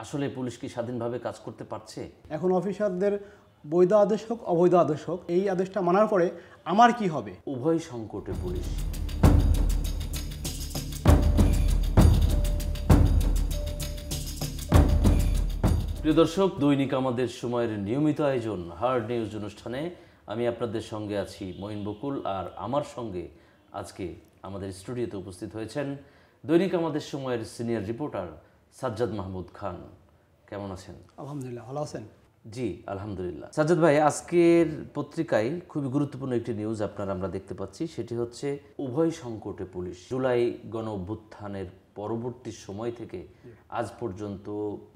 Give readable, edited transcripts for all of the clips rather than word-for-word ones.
আসলে পুলিশ কি স্বাধীনভাবে কাজ করতে পারছে? এখন অফিসারদের বৈধ আদেশ হোক অবৈধ আদেশ হোক, এই আদেশটা মানার পরে আমার কি হবে? উভয় সংকটে পুলিশ। প্রিয় দর্শক, দৈনিক আমাদের সময়ের নিয়মিত আয়োজন হার্ড নিউজ অনুষ্ঠানে আমি আপনাদের সঙ্গে আছি মঈন বকুল, আর আমার সঙ্গে আজকে আমাদের স্টুডিওতে উপস্থিত হয়েছেন দৈনিক আমাদের সময়ের সিনিয়র রিপোর্টার সাজ্জাদ মাহমুদ খান। কেমন আছেন? আলহামদুলিল্লাহ, ভালো আছেন? জি আলহামদুলিল্লাহ। সাজ্জাদ ভাই, আজকের পত্রিকায় খুবই গুরুত্বপূর্ণ একটি নিউজ আমরা দেখতে পাচ্ছি, সেটি হচ্ছে উভয় সংকটে পুলিশ। জুলাই গণ অভ্যুত্থানের পরবর্তী সময় থেকে আজ পর্যন্ত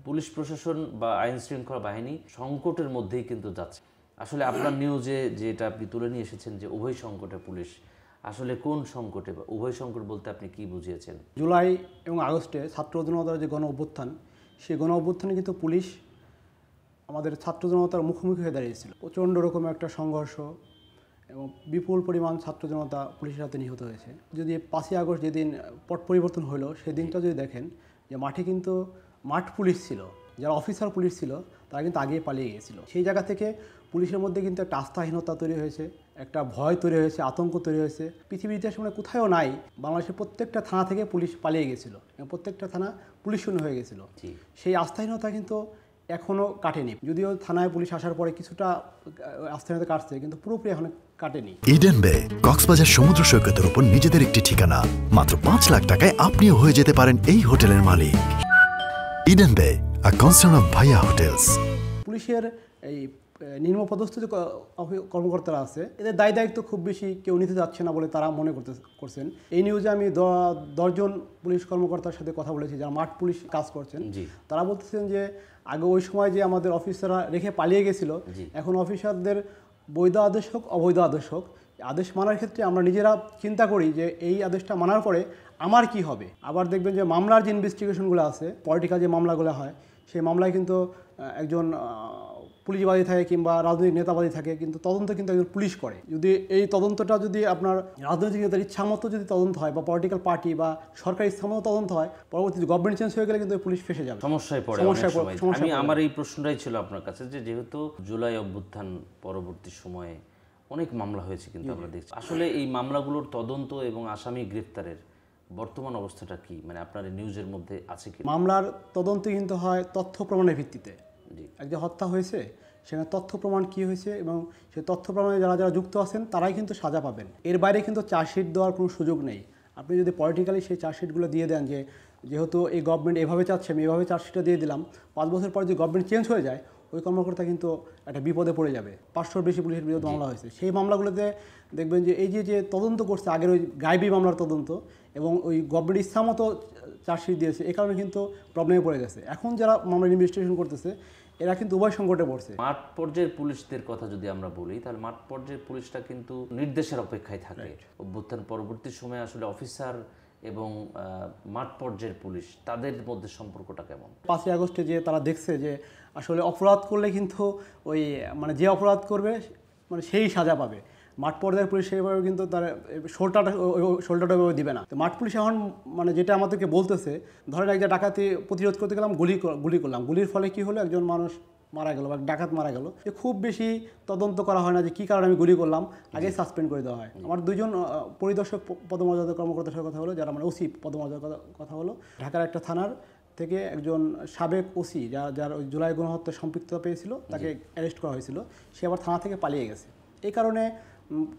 পুলিশ প্রশাসন বা আইন শৃঙ্খলা বাহিনী সংকটের মধ্যেই কিন্তু যাচ্ছে। আসলে আপনার নিউজে যেটা আপনি তুলে নিয়ে এসেছেন যে উভয় সংকটে পুলিশ, আসলে কোন সংকটে বা উভয় সংকট বলতে আপনি কি বুঝিয়েছেন? জুলাই এবং আগস্টে ছাত্র জনতার যে গণ অভ্যুত্থান, সেই গণ অভ্যুত্থানে কিন্তু পুলিশ আমাদের ছাত্র জনতার মুখোমুখি হয়ে দাঁড়িয়েছিল। প্রচণ্ড রকম একটা সংঘর্ষ এবং বিপুল পরিমাণ ছাত্র জনতা পুলিশের হাতে নিহত হয়েছে। যদি 5ই আগস্ট যেদিন পট পরিবর্তন হলো, সেই দিনটা যদি দেখেন যে মাঠে কিন্তু মাঠ পুলিশ ছিল, যারা অফিসার পুলিশ ছিল তারা কিন্তু আগেই পালিয়ে গিয়েছিল। সেই জায়গা থেকে পুলিশের মধ্যে কিন্তু একটা আস্থাহীনতা তৈরি হয়েছে, একটা ভয় তৈরি হয়েছে, আতঙ্ক তৈরি হয়েছে। পৃথিবীর ইতিহাসে মানে কোথাও নাই, বাংলাদেশের প্রত্যেকটা থানা থেকে পুলিশ পালিয়ে গেছিলো এবং প্রত্যেকটা থানা পুলিশ শূন্য হয়ে গেছিলো। সেই আস্থাহীনতা কিন্তু এখনও কাটেনি। যদিও থানায় পুলিশ আসার পরে কিছুটা আস্থাহীনতা কাটছে, কিন্তু পুরোপুরি এখন কাটেনি। ইডেন বে কক্সবাজার সমুদ্র সৈকতের উপর নিজেদের একটি ঠিকানা। মাত্র 5 লাখ টাকায় আপনিও হয়ে যেতে পারেন এই হোটেলের মালিক। ইডেন বে, আ কনসার্ন অফ ভাইয়া হোটেলস। পুলিশের এই নিম্নপদস্থ যে কর্মকর্তারা আছে, এদের দায়িত্ব খুব বেশি কেউ নিতে যাচ্ছে না বলে তারা মনে করছেন। এই নিউজে আমি 10 জন পুলিশ কর্মকর্তার সাথে কথা বলেছি যারা মাঠ পুলিশ কাজ করছেন। তারা বলতেছেন যে আগে ওই সময় যে আমাদের অফিসাররা রেখে পালিয়ে গেছিল, এখন অফিসারদের বৈধ আদেশ হোক অবৈধ আদেশ হোক, আদেশ মানার ক্ষেত্রে আমরা নিজেরা চিন্তা করি যে এই আদেশটা মানার পরে আমার কি হবে। আবার দেখবেন যে মামলার যে ইনভেস্টিগেশনগুলো আছে, পলিটিক্যাল যে মামলাগুলো হয়, সেই মামলায় কিন্তু একজন পুলিশবাদী থাকে কিংবা রাজনৈতিক নেতাবাদী থাকে, কিন্তু তদন্ত কিন্তু একজন পুলিশ করে। যদি এই তদন্তটা যদি আপনার রাজনৈতিক নেতার ইচ্ছা মতো যদি তদন্ত হয় বা পলিটিক্যাল পার্টি বা সরকার ইচ্ছা মতো তদন্ত হয়, পরবর্তীতে গভর্নমেন্ট চেঞ্জ হয়ে গেলে কিন্তু পুলিশ ফেসে যাবে, সমস্যায় পড়ে। আমার এই প্রশ্নটাই ছিল আপনার কাছে যে যেহেতু জুলাই অভ্যুত্থান পরবর্তী সময়ে অনেক মামলা হয়েছে, কিন্তু আমরা দেখছি আসলে এই মামলাগুলোর তদন্ত এবং আসামি গ্রেফতারের বর্তমান অবস্থাটা কি, মানে আপনার এই নিউজের মধ্যে আছে কি? মামলার তদন্ত কিন্তু হয় তথ্য প্রমাণের ভিত্তিতে। একজন হত্যা হয়েছে, সেখানে তথ্য প্রমাণ কী হয়েছে এবং সেই তথ্য প্রমাণে যারা যারা যুক্ত আছেন তারাই কিন্তু সাজা পাবেন। এর বাইরে কিন্তু চার্জশিট দেওয়ার কোনো সুযোগ নেই। আপনি যদি পলিটিক্যালি সেই চার্জশিটগুলো দিয়ে দেন যে যেহেতু এই গভর্নমেন্ট এভাবে চাচ্ছে, আমি এভাবে চার্জশিটটা দিয়ে দিলাম, 5 বছর পর যদি গভর্নমেন্ট চেঞ্জ হয়ে যায়, ওই কর্মকর্তা কিন্তু একটা বিপদে পড়ে যাবে। 500-র বেশি পুলিশের বিরুদ্ধে মামলা হয়েছে। সেই মামলাগুলোতে দেখবেন যে এই যে তদন্ত করছে আগের ওই গায়েবী মামলার তদন্ত এবং ওই গভর্নমেন্ট ইচ্ছা মতো চার্জশিট দিয়েছে, এই কারণে কিন্তু প্রবলেমে পড়ে গেছে। এখন যারা মামলা ইনভেস্টিগেশন করতেছে এরা কিন্তু উভয় সংকটে পড়ছে। মাঠ পর্যায়ের পুলিশদের কথা যদি আমরা বলি, তাহলে মাঠ পর্যায়ের পুলিশটা কিন্তু নির্দেশের অপেক্ষায় থাকে। অভ্যুত্থান পরবর্তী সময়ে আসলে অফিসার এবং মাঠ পর্যায়ের পুলিশ তাদের মধ্যে সম্পর্কটা কেমন? 5ই আগস্টে যে তারা দেখছে যে আসলে অপরাধ করলে কিন্তু ওই যে অপরাধ করবে মানে সেই সাজা পাবে। মাঠ পর্যায়ের পুলিশ সেইভাবে কিন্তু তার শোল্ডারটা ওইভাবে দিবে না। তো মাঠ পুলিশ এখন যেটা আমাদেরকে বলতেছে, ধরেন একটা ডাকাতি প্রতিরোধ করতে গেলাম, গুলি করলাম, গুলির ফলে কি হলো, একজন মানুষ মারা গেল বা ডাকাত মারা গেল, খুব বেশি তদন্ত করা হয় না যে কী কারণে আমি গুলি করলাম, আগে সাসপেন্ড করে দেওয়া হয়। আমার 2 জন পরিদর্শক পদমর্যাদা কর্মকর্তার সাথে কথা হলো, যারা ওসি পদমর্যাদার কথা হলো। ঢাকার একটা থানার থেকে একজন সাবেক ওসি যার ওই জুলাই গণহত্যার সম্পৃক্ততা পেয়েছিল, তাকে অ্যারেস্ট করা হয়েছিল। সে আবার থানা থেকে পালিয়ে গেছে। এই কারণে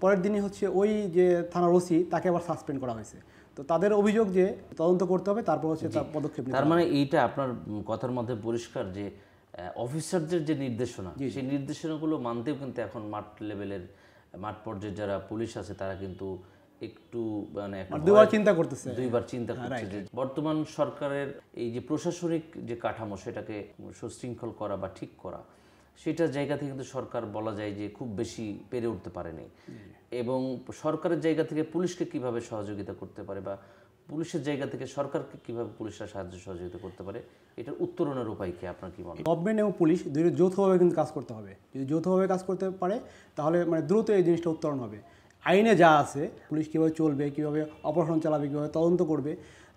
পরের দিনই হচ্ছে ওই যে থানার ওসি তাকে আবার সাসপেন্ড করা হয়েছে। তো তাদের অভিযোগ যে তদন্ত করতে হবে, তারপর হচ্ছে তার পদক্ষেপ নিতে হবে। তার মানে এইটা আপনার কথার মধ্যে পরিষ্কার যে অফিসারদের যে নির্দেশনা, সেই নির্দেশনাগুলো মানতেও কিন্তু এখন মাঠ পর্যায়ে যারা পুলিশ আছে তারা কিন্তু একটু দুইবার চিন্তা করতেছে যে বর্তমান সরকারের এই যে প্রশাসনিক যে কাঠামো সেটাকে সুশৃঙ্খল করা বা ঠিক করা, সেটার জায়গা থেকে কিন্তু সরকার বলা যায় যে খুব বেশি পেরে উঠতে পারেনি। এবং সরকারের জায়গা থেকে পুলিশকে কিভাবে সহযোগিতা করতে পারে বা পুলিশের জায়গা থেকে সরকারকে কিভাবে পুলিশরা সাহায্য সহযোগিতা করতে পারে, এটার উত্তরণের উপায় কি আপনার কি মনে হয়? গভর্নমেন্ট এবং পুলিশ দুটো যৌথভাবে কিন্তু কাজ করতে হবে। যদি যৌথভাবে কাজ করতে পারে তাহলে দ্রুত এই জিনিসটা উত্তরণ হবে। আইনে যা আছে, পুলিশ কীভাবে চলবে, কীভাবে অপারেশন চালাবে, কীভাবে তদন্ত করবে,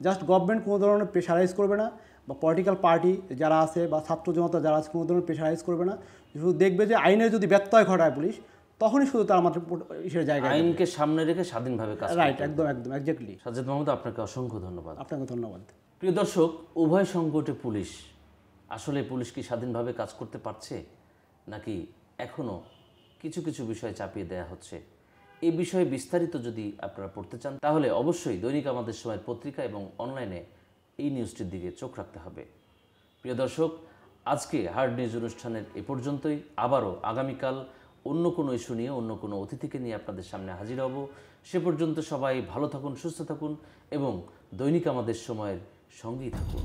জাস্ট গভর্নমেন্ট কোনো ধরনের প্রেশারাইজ করবে না বা পলিটিক্যাল পার্টি যারা আছে বা ছাত্র জনতা যারা আছে কোনো ধরনের প্রেশারাইজ করবে না। শুধু দেখবে যে আইনের যদি ব্যত্যয় ঘটায় পুলিশ, তখনই শুধু তার আমাদের ইসের জায়গায় আইনকে সামনে রেখে স্বাধীনভাবে কাজ রাইট, করতে হবে। একদম একদম এক্স্যাক্টলি। সাজ্জাদ মাহমুদ, আপনাকে অসংখ্য ধন্যবাদ। আপনাকে ধন্যবাদ। প্রিয় দর্শক, উভয় সংকটে পুলিশ, আসলে পুলিশ কি স্বাধীনভাবে কাজ করতে পারছে, নাকি এখনও কিছু কিছু বিষয় চাপিয়ে দেওয়া হচ্ছে? এই বিষয়ে বিস্তারিত যদি আপনারা পড়তে চান, তাহলে অবশ্যই দৈনিক আমাদের সময়ের পত্রিকা এবং অনলাইনে এই নিউজটির দিকে চোখ রাখতে হবে। প্রিয় দর্শক, আজকে হার্ড নিউজ অনুষ্ঠানের এ পর্যন্তই। আবারও আগামীকাল অন্য কোনো ইস্যু নিয়ে, অন্য কোনো অতিথিকে নিয়ে আপনাদের সামনে হাজির হব। সে পর্যন্ত সবাই ভালো থাকুন, সুস্থ থাকুন এবং দৈনিক আমাদের সময়ের সঙ্গেই থাকুন।